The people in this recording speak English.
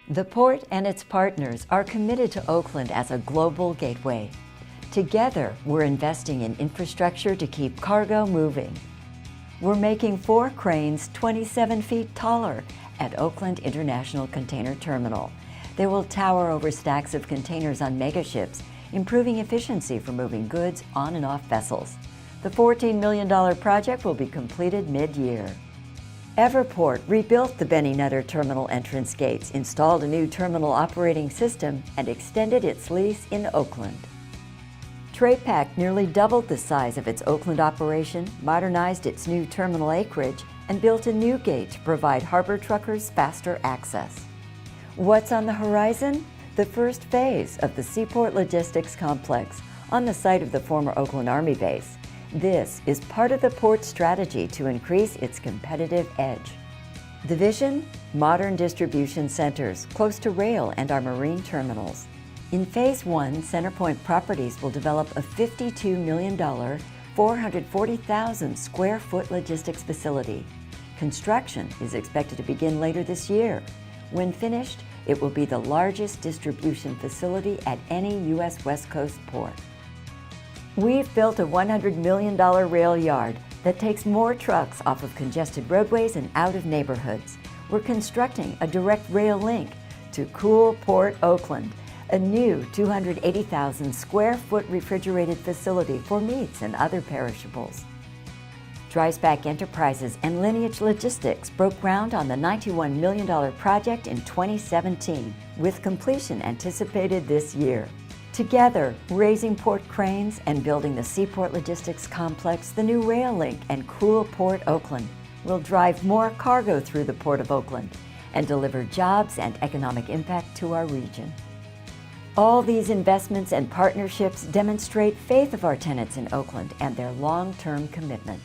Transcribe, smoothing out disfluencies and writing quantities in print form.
The port and its partners are committed to Oakland as a global gateway. Together, we're investing in infrastructure to keep cargo moving. We're making 4 cranes 27 feet taller at Oakland International Container Terminal. They will tower over stacks of containers on megaships, improving efficiency for moving goods on and off vessels. The $14 million project will be completed mid-year. Everport rebuilt the Benny Nutter terminal entrance gates, installed a new terminal operating system, and extended its lease in Oakland. TraPac nearly doubled the size of its Oakland operation, modernized its new terminal acreage, and built a new gate to provide harbor truckers faster access. What's on the horizon? The first phase of the Seaport Logistics Complex on the site of the former Oakland Army base. This is part of the port's strategy to increase its competitive edge. The vision? Modern distribution centers close to rail and our marine terminals. In Phase 1, Centerpoint Properties will develop a $52 million, 440,000 square foot logistics facility. Construction is expected to begin later this year. When finished, it will be the largest distribution facility at any U.S. West Coast port. We've built a $100 million rail yard that takes more trucks off of congested roadways and out of neighborhoods. We're constructing a direct rail link to cool Port Oakland, a new 280,000 square foot refrigerated facility for meats and other perishables. Dryspach Enterprises and Lineage Logistics broke ground on the $91 million project in 2017, with completion anticipated this year. Together, raising port cranes and building the Seaport Logistics Complex, the new rail link, and cool Port Oakland will drive more cargo through the Port of Oakland and deliver jobs and economic impact to our region. All these investments and partnerships demonstrate faith of our tenants in Oakland and their long-term commitment.